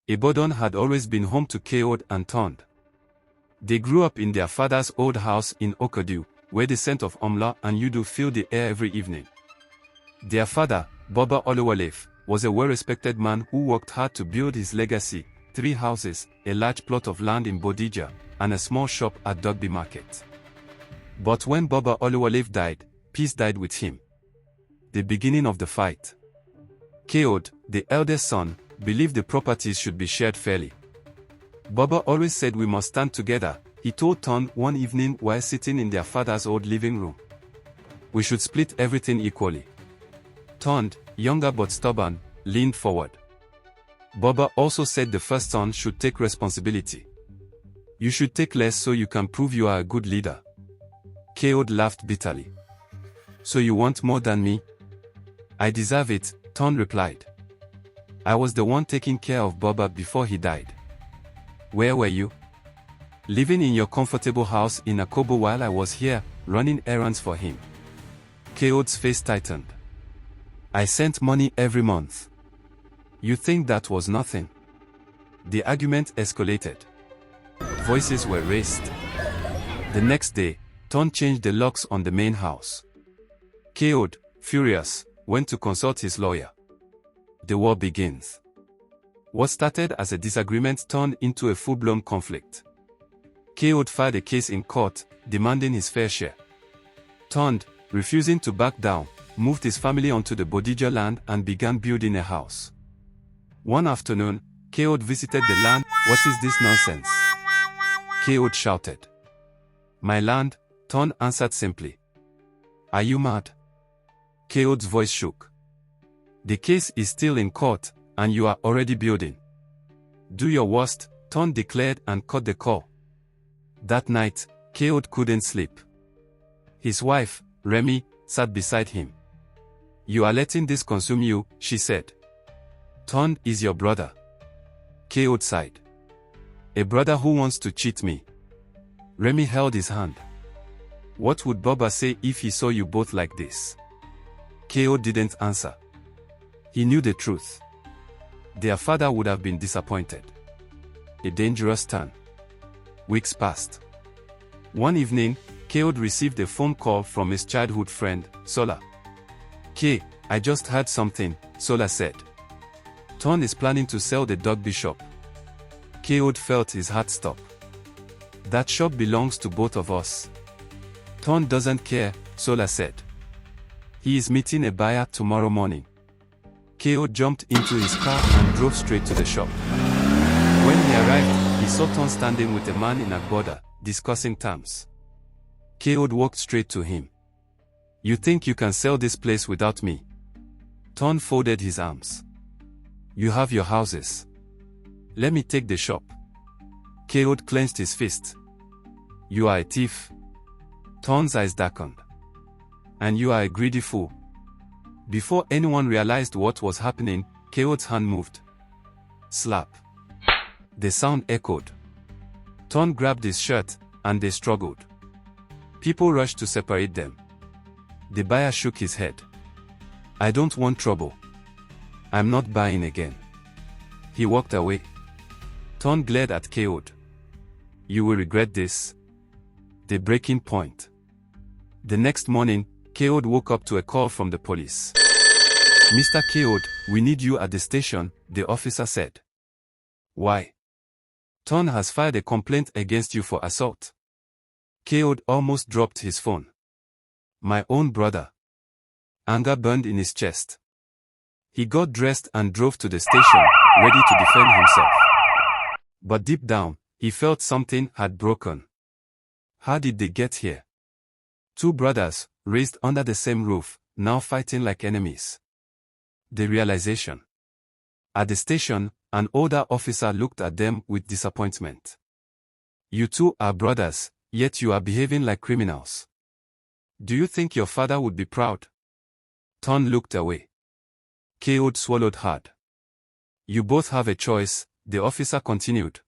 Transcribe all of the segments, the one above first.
Ibadan had always been home to Keod and Tond. They grew up in their father's old house in Okadu, where the scent of Omla and Udu filled the air every evening. Their father, Baba Oluwalef, was a well-respected man who worked hard to build his legacy: 3 houses, a large plot of land in Bodija, and a small shop at Dugby Market. But when Baba Oluwalef died, peace died with him. The beginning of the fight. Keod, the eldest son, believed the properties should be shared fairly. Baba always said we must stand together, he told Tond one evening while sitting in their father's old living room. We should split everything equally. Tond, younger but stubborn, leaned forward. Baba also said the first son should take responsibility. You should take less so you can prove you are a good leader. Keod laughed bitterly. So you want more than me? I deserve it, Tond replied. I was the one taking care of Baba before he died. Where were you? Living in your comfortable house in Akobo while I was here, running errands for him. Keod's face tightened. I sent money every month. You think that was nothing? The argument escalated. Voices were raised. The next day, Tond changed the locks on the main house. Keod, furious, went to consult his lawyer. The war begins. What started as a disagreement turned into a full-blown conflict. Keod filed a case in court, demanding his fair share. Tond, refusing to back down, moved his family onto the Bodija land and began building a house. One afternoon, Keod visited the land. What is this nonsense? Keod shouted. My land, Tond answered simply. Are you mad? Keod's voice shook. The case is still in court, and you are already building. Do your worst, Tond declared and cut the call. That night, Keod couldn't sleep. His wife, Remy, sat beside him. You are letting this consume you, she said. Tond is your brother. Keod sighed. A brother who wants to cheat me. Remy held his hand. What would Baba say if he saw you both like this? Keod didn't answer. He knew the truth. Their father would have been disappointed. A dangerous turn. Weeks passed. One evening, Keod received a phone call from his childhood friend, Sola. K, I just heard something, Sola said. Tond is planning to sell the Dugby shop. Keod felt his heart stop. That shop belongs to both of us. Tond doesn't care, Sola said. He is meeting a buyer tomorrow morning. Keod jumped into his car and drove straight to the shop. When he arrived, he saw Tond standing with a man in Agboda, discussing terms. Keod walked straight to him. You think you can sell this place without me? Tond folded his arms. You have your houses. Let me take the shop. Keod clenched his fist. You are a thief. Tond's eyes darkened. And you are a greedy fool. Before anyone realized what was happening, Keod's hand moved. Slap. The sound echoed. Tond grabbed his shirt, and they struggled. People rushed to separate them. The buyer shook his head. I don't want trouble. I'm not buying again. He walked away. Tond glared at Keod. You will regret this. The breaking point. The next morning, Keod woke up to a call from the police. Mr. Keod, we need you at the station, the officer said. Why? Tond has filed a complaint against you for assault. Keod almost dropped his phone. My own brother. Anger burned in his chest. He got dressed and drove to the station, ready to defend himself. But deep down, he felt something had broken. How did they get here? 2 brothers, raised under the same roof, now fighting like enemies. The realization. At the station, an older officer looked at them with disappointment. You two are brothers, yet you are behaving like criminals. Do you think your father would be proud? Tond looked away. Keod swallowed hard. You both have a choice, the officer continued.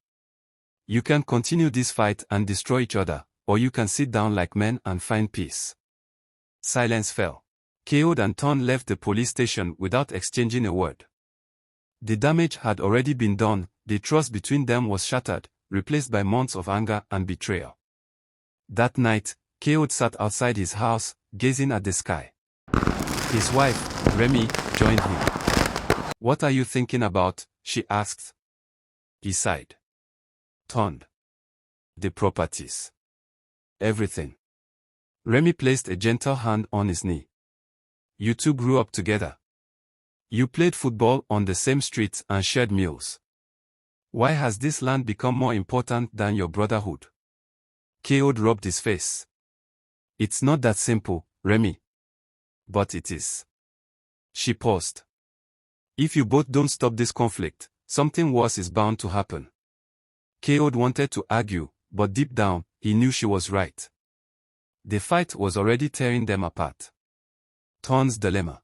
You can continue this fight and destroy each other, or you can sit down like men and find peace. Silence fell. Keod and Tond left the police station without exchanging a word. The damage had already been done, the trust between them was shattered, replaced by months of anger and betrayal. That night, Keod sat outside his house, gazing at the sky. His wife, Remy, joined him. "What are you thinking about?" she asked. He sighed. "Tond. The properties. Everything." Remy placed a gentle hand on his knee. "You two grew up together. You played football on the same streets and shared meals. Why has this land become more important than your brotherhood?" Keod rubbed his face. "It's not that simple, Remy. But it is." She paused. "If you both don't stop this conflict, something worse is bound to happen." Keod wanted to argue, but deep down, he knew she was right. The fight was already tearing them apart. Tond's dilemma.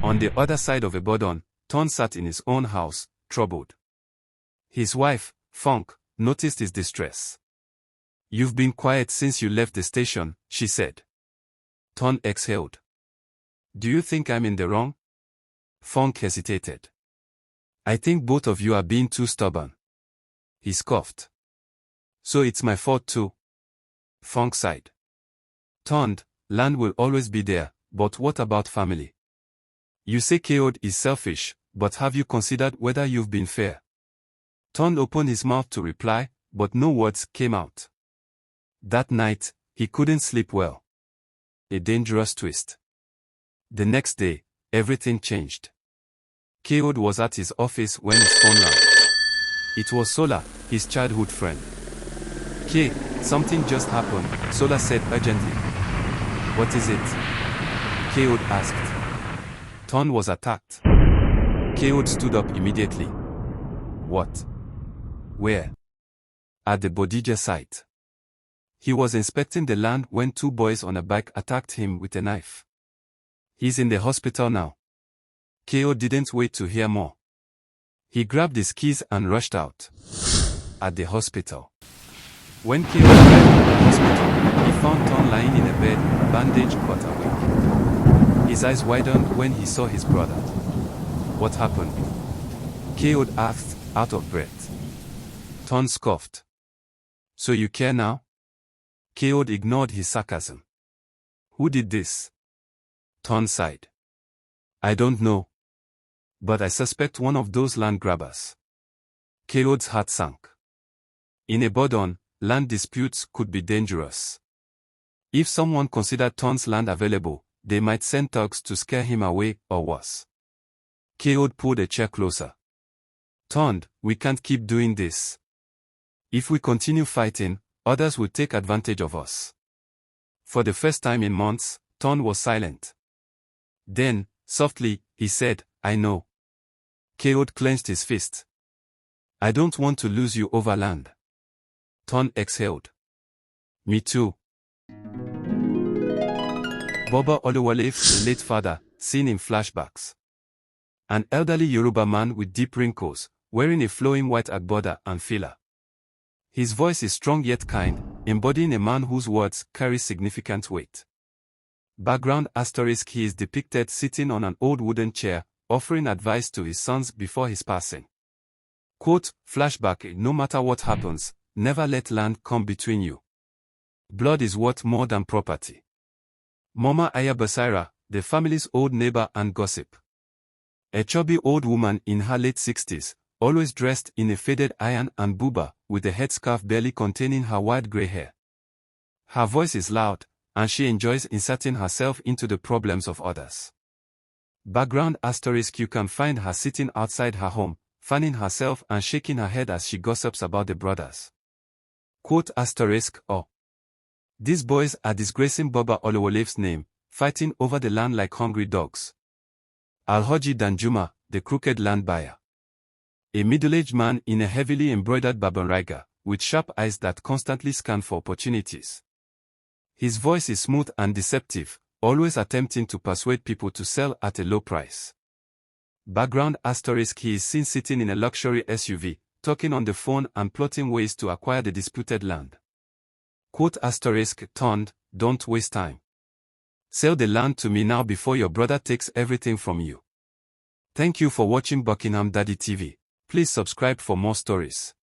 On the other side of Ibadan, Tond sat in his own house, troubled. His wife, Funk, noticed his distress. "You've been quiet since you left the station," she said. Tond exhaled. "Do you think I'm in the wrong?" Funk hesitated. "I think both of you are being too stubborn." He scoffed. "So it's my fault too?" Funk sighed. "Tond, land will always be there, but what about family? You say Keod is selfish, but have you considered whether you've been fair?" Tond opened his mouth to reply, but no words came out. That night, he couldn't sleep well. A dangerous twist. The next day, everything changed. Keod was at his office when his phone rang. It was Sola, his childhood friend. "K, something just happened," Sola said urgently. "What is it?" Keod asked. Tond was attacked. Keod stood up immediately. "What? Where?" "At the Bodija site." He was inspecting the land when two boys on a bike attacked him with a knife. "He's in the hospital now." Keod didn't wait to hear more. He grabbed his keys and rushed out. At the hospital. When Keod arrived at the hospital, he found Tond lying in a bed, bandaged but awake. His eyes widened when he saw his brother. "What happened?" Keod asked, out of breath. Tond scoffed. "So you care now?" Keod ignored his sarcasm. "Who did this?" Tond sighed. "I don't know. But I suspect one of those land grabbers." Keod's heart sank. In Ibadan, land disputes could be dangerous. If someone considered Tond's land available, they might send thugs to scare him away, or worse. Keod pulled a chair closer. "Tond, we can't keep doing this. If we continue fighting, others will take advantage of us." For the first time in months, Tond was silent. Then, softly, he said, "I know." Keod clenched his fist. "I don't want to lose you over land." Tond exhaled. "Me too." Boba Oluwale's late father, seen in flashbacks. An elderly Yoruba man with deep wrinkles, wearing a flowing white agbada and fila. His voice is strong yet kind, embodying a man whose words carry significant weight. Background **: he is depicted sitting on an old wooden chair, offering advice to his sons before his passing. Quote, flashback: "No matter what happens, never let land come between you. Blood is worth more than property." Mama Aya Basaira, the family's old neighbor and gossip. A chubby old woman in her late 60s, always dressed in a faded iron and buba, with a headscarf barely containing her wide gray hair. Her voice is loud, and she enjoys inserting herself into the problems of others. Background *: you can find her sitting outside her home, fanning herself and shaking her head as she gossips about the brothers. Quote *: "Oh. These boys are disgracing Boba Oluwale's name, fighting over the land like hungry dogs." Alhaji Danjuma, the crooked land buyer. A middle-aged man in a heavily embroidered babanriga, with sharp eyes that constantly scan for opportunities. His voice is smooth and deceptive, always attempting to persuade people to sell at a low price. Background *: he is seen sitting in a luxury SUV, talking on the phone and plotting ways to acquire the disputed land. Quote *: "Tond, don't waste time. Sell the land to me now before your brother takes everything from you." Thank you for watching Buckingham Daddy TV. Please subscribe for more stories.